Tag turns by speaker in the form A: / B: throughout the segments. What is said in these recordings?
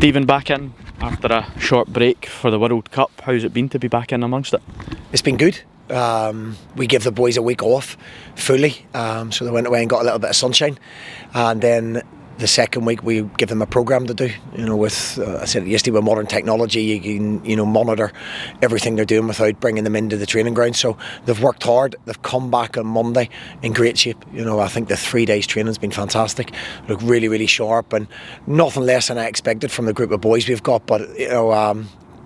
A: Stephen, back in after a short break for the World Cup. How's it been to be back in amongst it?
B: It's been good. We give the boys a week off fully, so they went away and got a little bit of sunshine, and then the second week we give them a programme to do. With I said yesterday, with modern technology, you can monitor everything they're doing without bringing them into the training ground. So they've worked hard. They've come back on Monday in great shape. I think the 3 days training has been fantastic. Look really, really sharp, and nothing less than I expected from the group of boys we've got. But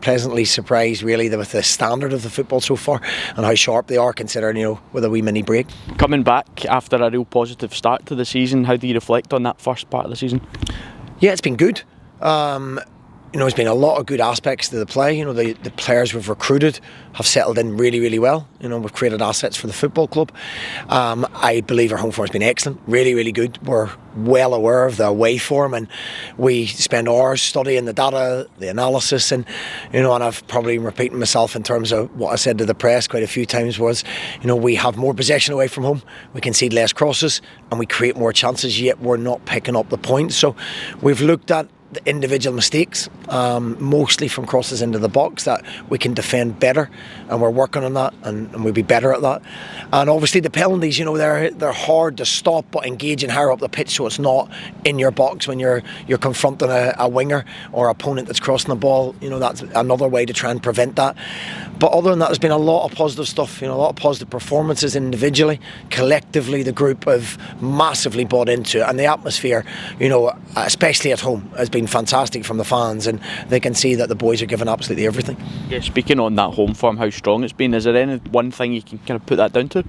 B: pleasantly surprised really with the standard of the football so far and how sharp they are, considering with a wee mini break.
A: Coming back after a real positive start to the season, how do you reflect on that first part of the season?
B: Yeah, it's been good. There's been a lot of good aspects to the play. The players we've recruited have settled in really, really well. We've created assets for the football club. I believe our home form has been excellent, really, really good. We're well aware of the away form, and we spend hours studying the data, the analysis, and I've probably been repeating myself in terms of what I said to the press quite a few times was, we have more possession away from home, we concede less crosses, and we create more chances, yet we're not picking up the points. So we've looked at the individual mistakes, mostly from crosses into the box, that we can defend better, and we're working on that, and we'll be better at that. And obviously the penalties, they're hard to stop but engaging higher up the pitch, so it's not in your box when you're confronting a winger or opponent that's crossing the ball. That's another way to try and prevent that. But other than that, there's been a lot of positive stuff, a lot of positive performances individually. Collectively, the group have massively bought into it, and the atmosphere, especially at home, has been fantastic from the fans, and they can see that the boys are giving absolutely everything.
A: Yeah, speaking on that home form, how strong it's been, is there any one thing you can kind of put that down to?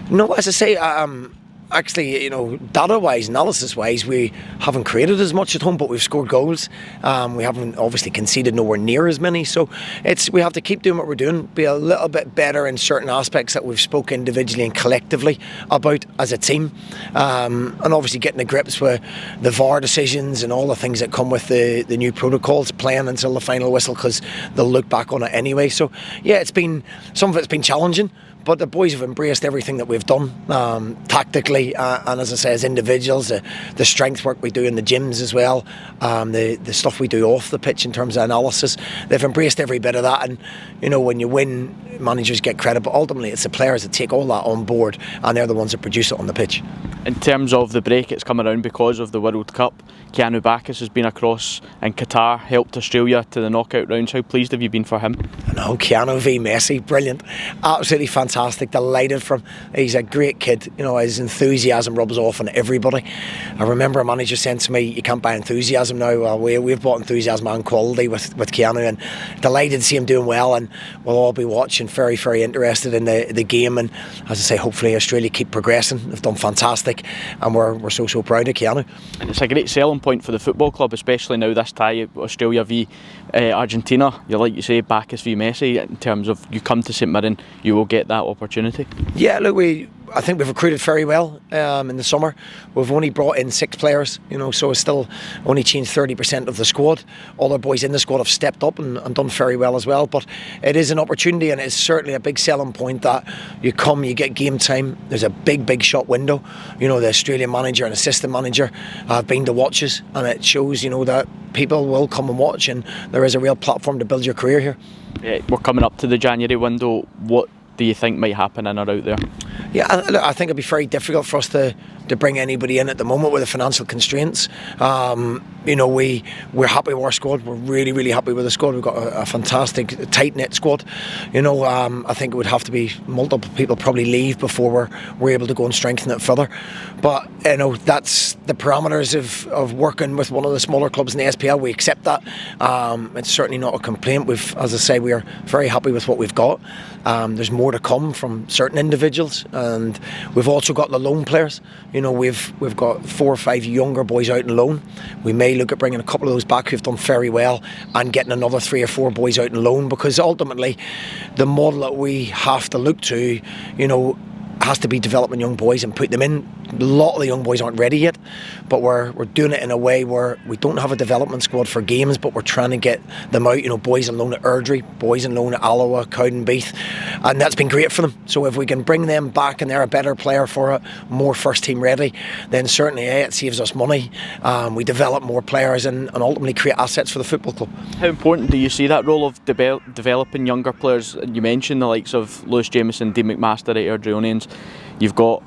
B: No, as I say, actually, data-wise, analysis-wise, we haven't created as much at home, but we've scored goals. We haven't obviously conceded nowhere near as many, so we have to keep doing what we're doing, be a little bit better in certain aspects that we've spoken individually and collectively about as a team, and obviously getting to grips with the VAR decisions and all the things that come with the new protocols, playing until the final whistle, because they'll look back on it anyway. So yeah, some of it's been challenging, but the boys have embraced everything that we've done tactically, and as I say, as individuals, the strength work we do in the gyms as well, the stuff we do off the pitch in terms of analysis, they've embraced every bit of that. And when you win, managers get credit, but ultimately it's the players that take all that on board, and they're the ones that produce it on the pitch.
A: In terms of the break, it's come around because of the World Cup. Keanu Baccus has been across in Qatar, helped Australia to the knockout rounds. How pleased have you been for him?
B: I know, Keanu v Messi, brilliant, absolutely fantastic, delighted for him. He's a great kid, his enthusiasm rubs off on everybody. I remember a manager saying to me, you can't buy enthusiasm now. Well, we've bought enthusiasm and quality with Keanu, and delighted to see him doing well, and we'll all be watching, very, very interested in the game. And as I say, hopefully Australia keep progressing. They've done fantastic, and we're so proud of Keanu. And
A: it's a great selling point for the football club, especially now this tie, Australia v Argentina. Like you say, Baccus v Messi, in terms of you come to St Mirren, you will get that opportunity.
B: Yeah, look, I think we've recruited very well in the summer. We've only brought in 6 players, so it's still only changed 30% of the squad. All our boys in the squad have stepped up and done very well as well. But it is an opportunity, and it's certainly a big selling point that you get game time. There's a big shot window. The Australian manager and assistant manager have been to watch us, and it shows, that people will come and watch, and there is a real platform to build your career here.
A: Yeah, we're coming up to the January window. What do you think might happen in or out there?
B: Yeah, I think it'd be very difficult for us to bring anybody in at the moment with the financial constraints. We're happy with our squad. We're really, really happy with the squad. We've got a fantastic, tight-knit squad. I think it would have to be multiple people probably leave before we're able to go and strengthen it further. But that's the parameters of working with one of the smaller clubs in the SPL. We accept that. It's certainly not a complaint. As I say, we are very happy with what we've got. There's more to come from certain individuals, and we've also got the loan players. We've got 4 or 5 younger boys out on loan. We may look at bringing a couple of those back who've done very well, and getting another 3 or 4 boys out on loan, because ultimately the model that we have to look to, has to be developing young boys and put them in. A lot of the young boys aren't ready yet, but we're doing it in a way where we don't have a development squad for games, but we're trying to get them out. Boys on loan at Airdrie, boys on loan at Alloa, Cowdenbeath, and that's been great for them. So if we can bring them back and they're a better player for it, more first team ready, then certainly it saves us money. We develop more players and ultimately create assets for the football club.
A: How important do you see that role of developing younger players? You mentioned the likes of Lewis Jameson, Dean McMaster at Airdrieonians. You've got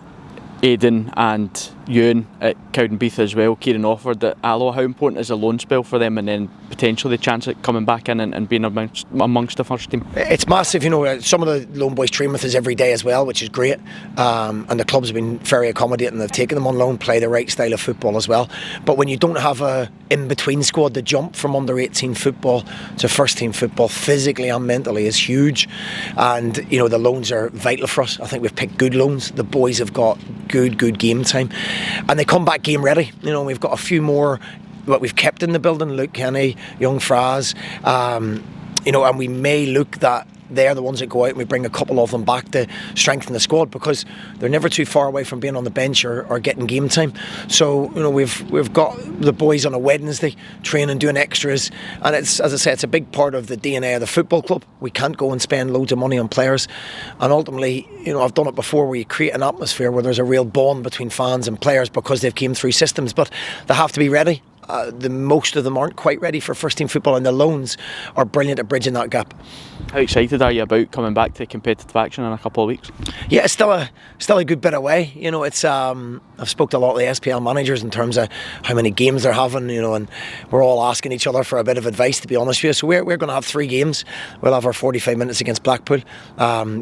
A: Aidan and Ewan at Cowdenbeath as well, Kieran Offord at Alloa. How important is a loan spell for them, and then potentially the chance at coming back in and being amongst the first team?
B: It's massive. Some of the loan boys train with us every day as well, which is great, and the clubs have been very accommodating. They've taken them on loan, play the right style of football as well. But when you don't have a in-between squad, the jump from under 18 football to first team football physically and mentally is huge, and the loans are vital for us. I think we've picked good loans. The boys have got good game time, and they come back game ready. We've got a few more that we've kept in the building: Luke Kenny, young Fraz, and we may look that they're the ones that go out and we bring a couple of them back to strengthen the squad, because they're never too far away from being on the bench or getting game time. So we've got the boys on a Wednesday training, doing extras, and it's, as I say, it's a big part of the DNA of the football club. We can't go and spend loads of money on players, and ultimately, I've done it before, where you create an atmosphere where there's a real bond between fans and players because they've came through systems, but they have to be ready. Most of them aren't quite ready for first team football, and the loans are brilliant at bridging that gap.
A: How excited are you about coming back to competitive action in a couple of weeks?
B: Yeah, it's still a good bit away. It's I've spoke to a lot of the SPL managers in terms of how many games they're having, and we're all asking each other for a bit of advice, to be honest with you. So we're going to have 3 games. We'll have our 45 minutes against Blackpool,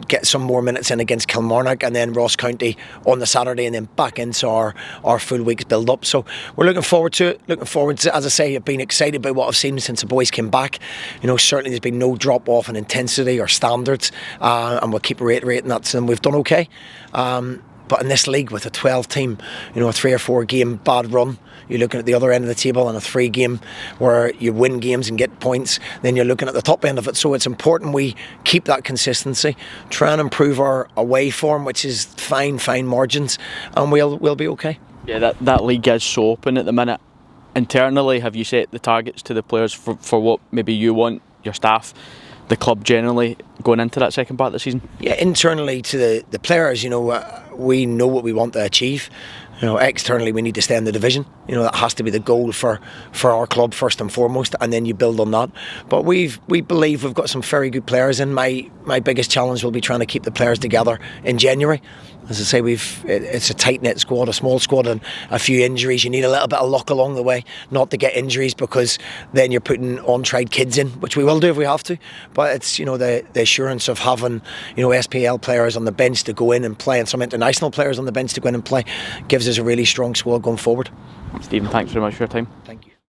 B: get some more minutes in against Kilmarnock, and then Ross County on the Saturday, and then back into our full week's build up. So we're looking forward to it. As I say, I've been excited by what I've seen since the boys came back. Certainly there's been no drop off in intensity or standards, and we'll keep reiterating that, and we've done okay. But in this league with a 12 team, a 3 or 4 game bad run, you're looking at the other end of the table, and a 3 game where you win games and get points, then you're looking at the top end of it. So it's important we keep that consistency, try and improve our away form, which is fine margins, and we'll be okay.
A: Yeah, that league is so open at the minute. Internally, have you set the targets to the players for what maybe you want, your staff, the club generally, going into that second part of the season? Yeah,
B: internally to the players, we know what we want to achieve. Externally we need to stay in the division. That has to be the goal for our club first and foremost, and then you build on that. But we believe we've got some very good players in. My biggest challenge will be trying to keep the players together in January. As I say, it's a tight-knit squad, a small squad, and a few injuries. You need a little bit of luck along the way not to get injuries, because then you're putting on-tried kids in, which we will do if we have to. But it's the assurance of having SPL players on the bench to go in and play, and some international players on the bench to go in and play, gives us a really strong squad going forward.
A: Stephen, thanks very much for your time.
B: Thank you.